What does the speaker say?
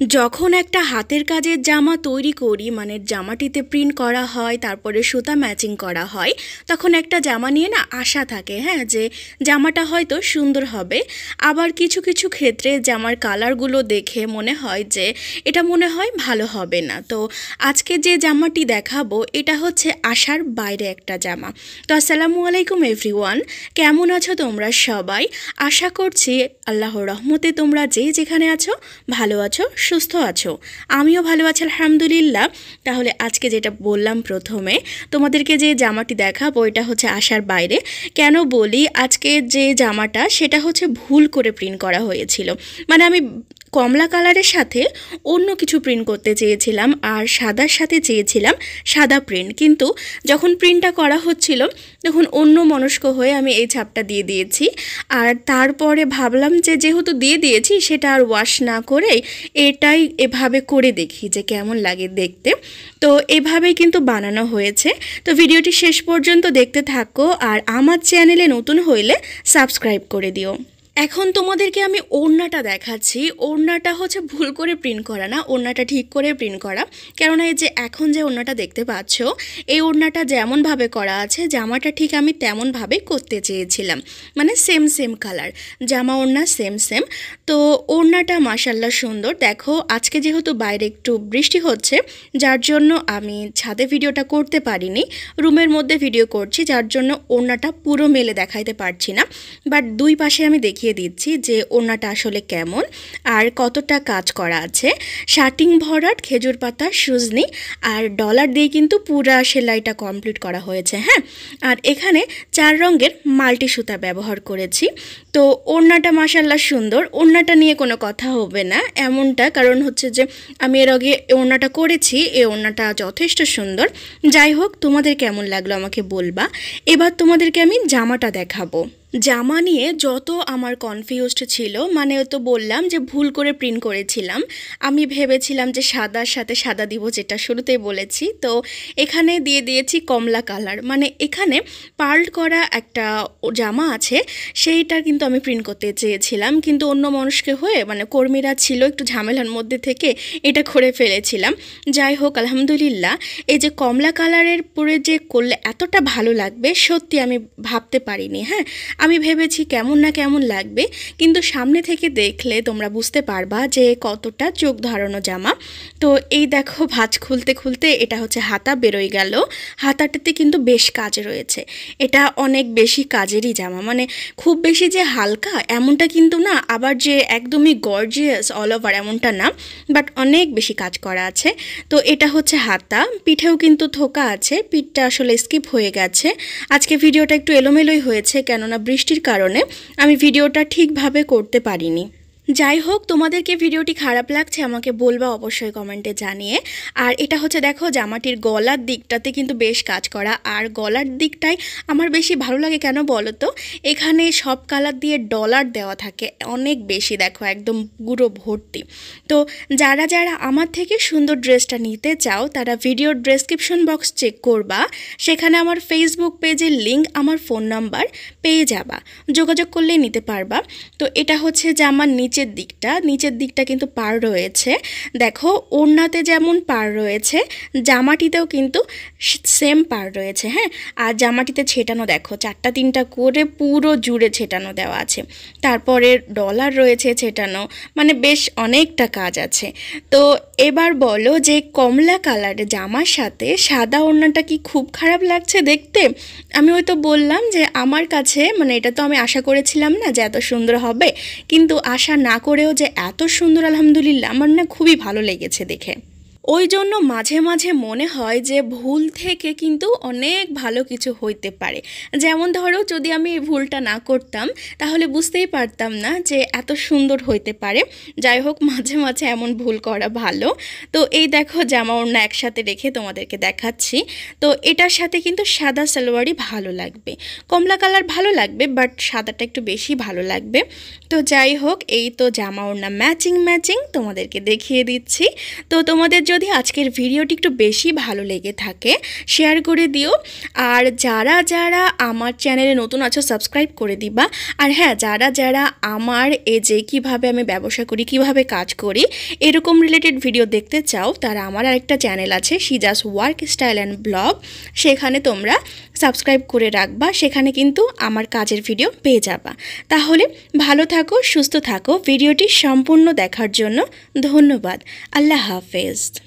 যখন একটা হাতের কাজের জামা তৈরি করি, মানে জামাটিতে প্রিন্ট করা হয়, তারপরে সুতা ম্যাচিং করা হয়, তখন একটা জামা নিয়ে না আশা থাকে, হ্যাঁ, যে জামাটা হয়তো সুন্দর হবে। আবার কিছু কিছু ক্ষেত্রে জামার কালারগুলো দেখে মনে হয় যে এটা মনে হয় ভালো হবে না। তো আজকে যে জামাটি দেখাবো এটা হচ্ছে আশার বাইরে একটা জামা। তো আসসালামু আলাইকুম এভরিওয়ান, কেমন আছো তোমরা সবাই? আশা করছি আল্লাহর রহমতে তোমরা যে যেখানে আছো ভালো আছো, সুস্থ আছো। আমিও ভালো আছি আলহামদুলিল্লাহ। তাহলে আজকে যেটা বললাম প্রথমে তোমাদেরকে যে জামাটি দেখাবো এটা হচ্ছে আশার বাইরে। কেন বলি, আজকে যে জামাটা সেটা হচ্ছে ভুল করে প্রিন্ট করা হয়েছিল। মানে আমি কমলা কালারের সাথে অন্য কিছু প্রিন্ট করতে চেয়েছিলাম আর সাদার সাথে চেয়েছিলাম সাদা প্রিন্ট, কিন্তু যখন প্রিন্টটা করা হচ্ছিল তখন অন্য মনস্ক হয়ে আমি এই ছাপটা দিয়ে দিয়েছি। আর তারপরে ভাবলাম যে যেহেতু দিয়ে দিয়েছি সেটা আর ওয়াশ না করে এটাই এভাবে করে দেখি যে কেমন লাগে দেখতে। তো এভাবেই কিন্তু বানানো হয়েছে। তো ভিডিওটি শেষ পর্যন্ত দেখতে থাকো, আর আমার চ্যানেলে নতুন হইলে সাবস্ক্রাইব করে দিও। এখন তোমাদেরকে আমি ওড়নাটা দেখাচ্ছি। ওড়নাটা হচ্ছে ভুল করে প্রিন্ট করা না, ওড়নাটা ঠিক করে প্রিন্ট করা। কেননা এই যে এখন যে ওড়নাটা দেখতে পাচ্ছ, এই ওড়নাটা যেমনভাবে করা আছে জামাটা ঠিক আমি তেমনভাবে করতে চেয়েছিলাম, মানে সেম সেম কালার, জামা ওড়না সেম সেম। তো ওড়নাটা মাশাল্লাহ সুন্দর। দেখো আজকে যেহেতু বাইরে একটু বৃষ্টি হচ্ছে, যার জন্য আমি ছাদে ভিডিওটা করতে পারিনি, রুমের মধ্যে ভিডিও করছি, যার জন্য ওড়নাটা পুরো মেলে দেখাইতে পারছি না। বাট দুই পাশে আমি দেখিয়ে দিচ্ছি যে ওড়নাটা আসলে কেমন আর কতটা কাজ করা আছে। শার্টিং ভরাট, খেজুর পাতা, সুজনি আর ডলার দিয়ে কিন্তু পুরা সেলাইটা কমপ্লিট করা হয়েছে। হ্যাঁ, আর এখানে 4 রঙের মাল্টি সুতা ব্যবহার করেছি। তো ওড়নাটা মাশাল্লাহ সুন্দর, ওড়নাটা নিয়ে কোনো কথা হবে না এমনটা, কারণ হচ্ছে যে আমি এর আগে ওড়নাটা করেছি, এই ওড়নাটা যথেষ্ট সুন্দর। যাই হোক, তোমাদের কেমন লাগলো আমাকে বলবা। এবার তোমাদেরকে আমি জামাটা দেখাবো। জামা নিয়ে যত আমার কনফিউজড ছিল, মানে তো বললাম যে ভুল করে প্রিন্ট করেছিলাম। আমি ভেবেছিলাম যে সাদার সাথে সাদা দিব, যেটা শুরুতেই বলেছি। তো এখানে দিয়ে দিয়েছি কমলা কালার, মানে এখানে পার্ল করা একটা জামা আছে, সেইটা কিন্তু আমি প্রিন্ট করতে চেয়েছিলাম, কিন্তু অন্য মানুষকে হয়ে, মানে কর্মীরা ছিল একটু ঝামেলার মধ্যে থেকে এটা করে ফেলেছিলাম। যাই হোক আলহামদুলিল্লাহ, এই যে কমলা কালারের পরে যে করলে এতটা ভালো লাগবে সত্যি আমি ভাবতে পারিনি। হ্যাঁ, আমি ভেবেছি কেমন না কেমন লাগবে, কিন্তু সামনে থেকে দেখলে তোমরা বুঝতে পারবা যে কতটা চোখ ধারানো জামা। তো এই দেখো, ভাঁজ খুলতে খুলতে এটা হচ্ছে হাতা বেরোয় গেল। হাতাটাতে কিন্তু বেশ কাজ রয়েছে, এটা অনেক বেশি কাজেরই জামা, মানে খুব বেশি যে হালকা এমনটা কিন্তু না, আবার যে একদমই গর্জিয়াস অল ওভার এমনটা না, বাট অনেক বেশি কাজ করা আছে। তো এটা হচ্ছে হাতা, পিঠেও কিন্তু থোকা আছে, পিঠটা আসলে স্কিপ হয়ে গেছে। আজকে ভিডিওটা একটু এলোমেলোই হয়েছে, কেননা বৃষ্টির কারণে আমি ভিডিওটা ঠিকভাবে করতে পারিনি। যাই হোক, তোমাদেরকে ভিডিওটি খারাপ লাগছে আমাকে বলবা অবশ্যই কমেন্টে জানিয়ে। আর এটা হচ্ছে দেখো জামাটির গলার দিকটাতে কিন্তু বেশ কাজ করা, আর গলার দিকটাই আমার বেশি ভালো লাগে। কেন বলো তো, এখানে সব কালার দিয়ে ডলার দেওয়া থাকে অনেক বেশি, দেখো একদম পুরো ভর্তি। তো যারা যারা আমার থেকে সুন্দর ড্রেসটা নিতে চাও তারা ভিডিওর ডেসক্রিপশন বক্স চেক করবা, সেখানে আমার ফেসবুক পেজের লিঙ্ক, আমার ফোন নাম্বার পেয়ে যাবা, যোগাযোগ করলেই নিতে পারবা। তো এটা হচ্ছে যে আমার নিচের দিকটা কিন্তু পাড় রয়েছে। দেখো ওড়নাতে যেমন পাড় রয়েছে জামাটিতেও কিন্তু সেম পাড় রয়েছে। হ্যাঁ, আর জামাটিতে ছেটানো দেখো 4টা 3টা করে পুরো জুড়ে ছেটানো দেওয়া আছে, তারপরে ডলার রয়েছে ছেটানো, মানে বেশ অনেকটা কাজ আছে। তো এবার বলো যে কমলা কালারের জামার সাথে সাদা ওড়নাটা কি খুব খারাপ লাগছে দেখতে? আমি হয়তো বললাম যে আমার কাছে, মানে এটা তো আমি আশা করেছিলাম না যে এত সুন্দর হবে, কিন্তু আশা না করেও যে এত সুন্দর আলহামদুলিল্লাহ আমার না খুবই ভালো লেগেছে দেখে। ওই জন্য মাঝে মাঝে মনে হয় যে ভুল থেকে কিন্তু অনেক ভালো কিছু হইতে পারে। যেমন ধরো যদি আমি এই ভুলটা না করতাম তাহলে বুঝতেই পারতাম না যে এত সুন্দর হইতে পারে। যাই হোক, মাঝে মাঝে এমন ভুল করা ভালো। তো এই দেখো জামা ওড়না একসাথে রেখে তোমাদেরকে দেখাচ্ছি। তো এটার সাথে কিন্তু সাদা সালোয়ারই ভালো লাগবে, কমলা কালার ভালো লাগবে, বাট সাদাটা একটু বেশি ভালো লাগবে। তো যাই হোক, এই তো জামা ওড়না ম্যাচিং তোমাদেরকে দেখিয়ে দিচ্ছি। তো তোমাদের যদি আজকের ভিডিওটি একটু বেশি ভালো লেগে থাকে শেয়ার করে দিও। আর যারা যারা আমার চ্যানেলে নতুন আছো সাবস্ক্রাইব করে দিবা। আর হ্যাঁ, যারা যারা আমার এই যে কীভাবে আমি ব্যবসা করি, কিভাবে কাজ করি, এরকম রিলেটেড ভিডিও দেখতে চাও, তারা আমার আরেকটা চ্যানেল আছে সিজাস ওয়ার্ক স্টাইল অ্যান্ড ব্লগ, সেখানে তোমরা সাবস্ক্রাইব করে রাখবা। সেখানে কিন্তু আমার কাজের ভিডিও পেয়ে যাবা। তাহলে ভালো থাকো, সুস্থ থাকো। ভিডিওটি সম্পূর্ণ দেখার জন্য ধন্যবাদ। আল্লাহ হাফেজ।